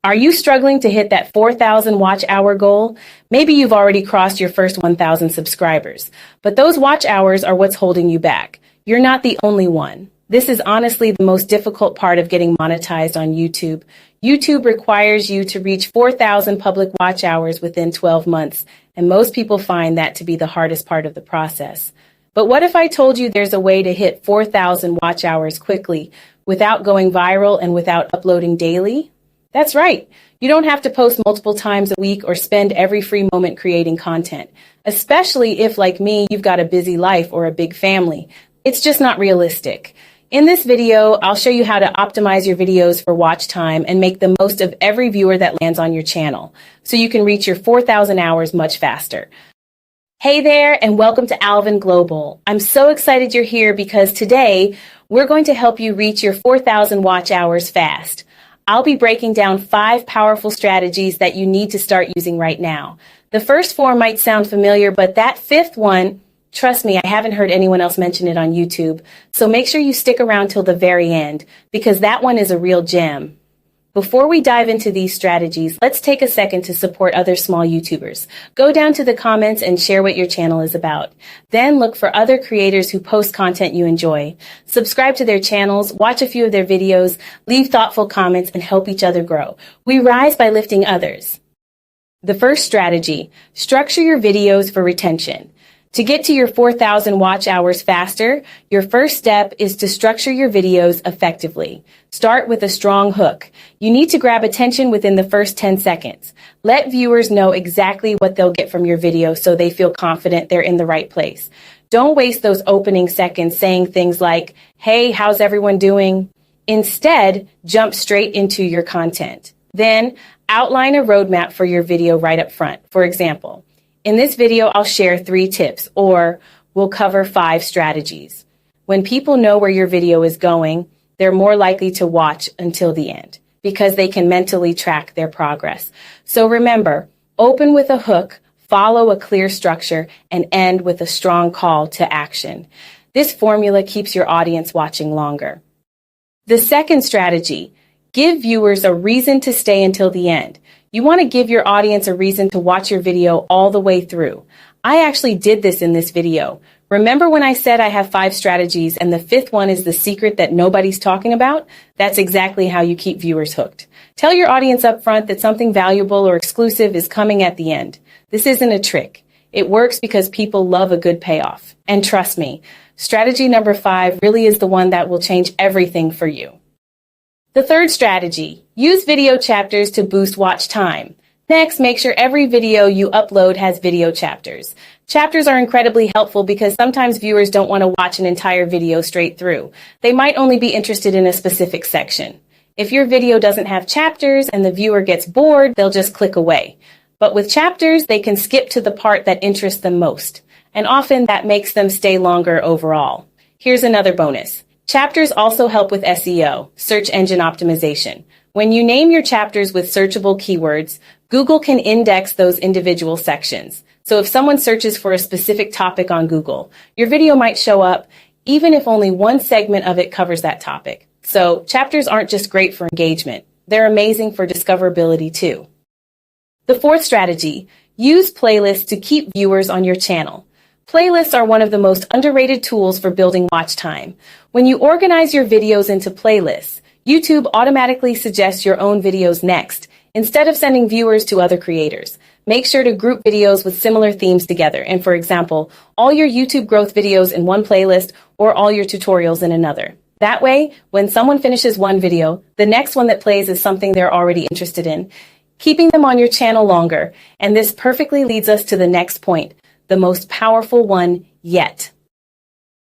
Are you struggling to hit that 4,000 watch hour goal? Maybe you've already crossed your first 1,000 subscribers, but those watch hours are what's holding you back. You're not the only one. This is honestly the most difficult part of getting monetized on YouTube. YouTube requires you to reach 4,000 public watch hours within 12 months, and most people find that to be the hardest part of the process. But what if I told you there's a way to hit 4,000 watch hours quickly without going viral and without uploading daily? That's right. You don't have to post multiple times a week or spend every free moment creating content, especially if, like me, you've got a busy life or a big family. It's just not realistic. In this video, I'll show you how to optimize your videos for watch time and make the most of every viewer that lands on your channel, so you can reach your 4,000 hours much faster. Hey there, and welcome to Alvin Global. I'm so excited you're here because today we're going to help you reach your 4,000 watch hours fast. I'll be breaking down 5 powerful strategies that you need to start using right now. The first 4 might sound familiar, but that 5th one, trust me, I haven't heard anyone else mention it on YouTube. So make sure you stick around till the very end, because that one is a real gem. Before we dive into these strategies, let's take a second to support other small YouTubers. Go down to the comments and share what your channel is about. Then look for other creators who post content you enjoy. Subscribe to their channels, watch a few of their videos, leave thoughtful comments, and help each other grow. We rise by lifting others. The first strategy, structure your videos for retention. To get to your 4,000 watch hours faster, your first step is to structure your videos effectively. Start with a strong hook. You need to grab attention within the first 10 seconds. Let viewers know exactly what they'll get from your video so they feel confident they're in the right place. Don't waste those opening seconds saying things like, "Hey, how's everyone doing?" Instead, jump straight into your content. Then, outline a roadmap for your video right up front. For example, in this video, I'll share 3 tips, or we'll cover 5 strategies. When people know where your video is going, they're more likely to watch until the end because they can mentally track their progress. So remember, open with a hook, follow a clear structure, and end with a strong call to action. This formula keeps your audience watching longer. The second strategy, give viewers a reason to stay until the end. You want to give your audience a reason to watch your video all the way through. I actually did this in this video. Remember when I said I have 5 strategies and the 5th one is the secret that nobody's talking about? That's exactly how you keep viewers hooked. Tell your audience up front that something valuable or exclusive is coming at the end. This isn't a trick. It works because people love a good payoff. And trust me, strategy number 5 really is the one that will change everything for you. The third strategy, use video chapters to boost watch time. Next, make sure every video you upload has video chapters. Chapters are incredibly helpful because sometimes viewers don't want to watch an entire video straight through. They might only be interested in a specific section. If your video doesn't have chapters and the viewer gets bored, they'll just click away. But with chapters, they can skip to the part that interests them most. And often that makes them stay longer overall. Here's another bonus. Chapters also help with SEO, search engine optimization. When you name your chapters with searchable keywords, Google can index those individual sections. So if someone searches for a specific topic on Google, your video might show up even if only one segment of it covers that topic. So chapters aren't just great for engagement. They're amazing for discoverability too. The fourth strategy, use playlists to keep viewers on your channel. Playlists are one of the most underrated tools for building watch time. When you organize your videos into playlists, YouTube automatically suggests your own videos next, instead of sending viewers to other creators. Make sure to group videos with similar themes together. And for example, all your YouTube growth videos in one playlist or all your tutorials in another. That way, when someone finishes one video, the next one that plays is something they're already interested in, keeping them on your channel longer. And this perfectly leads us to the next point, the most powerful one yet.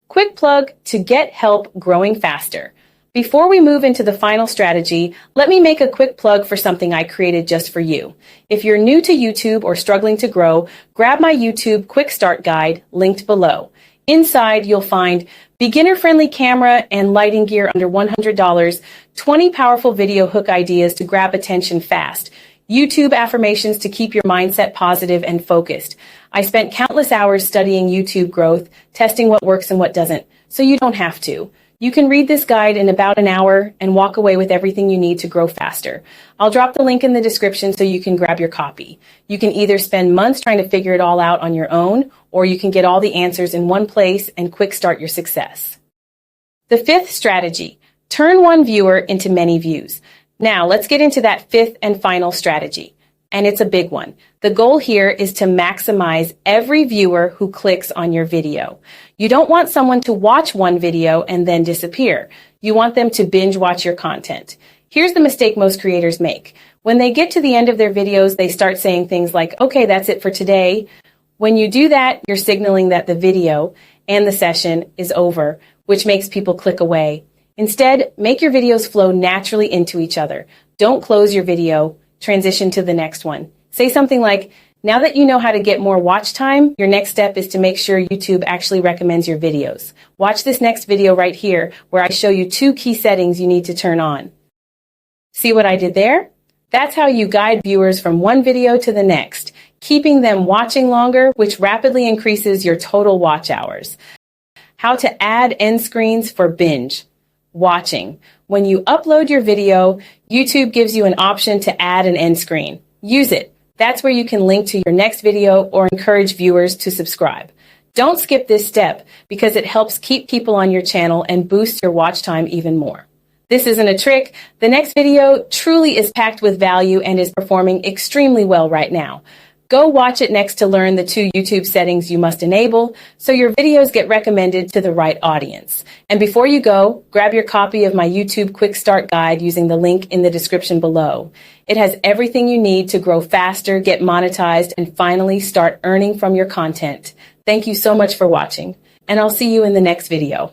Quick plug to get help growing faster. Before we move into the final strategy, let me make a quick plug for something I created just for you. If you're new to YouTube or struggling to grow, grab my YouTube Quick Start Guide linked below. Inside, you'll find beginner-friendly camera and lighting gear under $100, 20 powerful video hook ideas to grab attention fast, YouTube affirmations to keep your mindset positive and focused. I spent countless hours studying YouTube growth, testing what works and what doesn't, so you don't have to. You can read this guide in about an hour and walk away with everything you need to grow faster. I'll drop the link in the description so you can grab your copy. You can either spend months trying to figure it all out on your own, or you can get all the answers in one place and quick start your success. The fifth strategy, turn one viewer into many views. Now let's get into that fifth and final strategy. And it's a big one. The goal here is to maximize every viewer who clicks on your video. You don't want someone to watch one video and then disappear. You want them to binge watch your content. Here's the mistake most creators make. When they get to the end of their videos, they start saying things like, okay, that's it for today. When you do that, you're signaling that the video and the session is over, which makes people click away. Instead, make your videos flow naturally into each other. Don't close your video. Transition to the next one. Say something like, now that you know how to get more watch time, your next step is to make sure YouTube actually recommends your videos. Watch this next video right here where I show you 2 key settings you need to turn on. See what I did there? That's how you guide viewers from one video to the next, keeping them watching longer, which rapidly increases your total watch hours. How to add end screens for binge watching. When you upload your video, YouTube gives you an option to add an end screen. Use it. That's where you can link to your next video or encourage viewers to subscribe. Don't skip this step because it helps keep people on your channel and boost your watch time even more. This isn't a trick. The next video truly is packed with value and is performing extremely well right now. Go watch it next to learn the 2 YouTube settings you must enable so your videos get recommended to the right audience. And before you go, grab your copy of my YouTube Quick Start Guide using the link in the description below. It has everything you need to grow faster, get monetized, and finally start earning from your content. Thank you so much for watching, and I'll see you in the next video.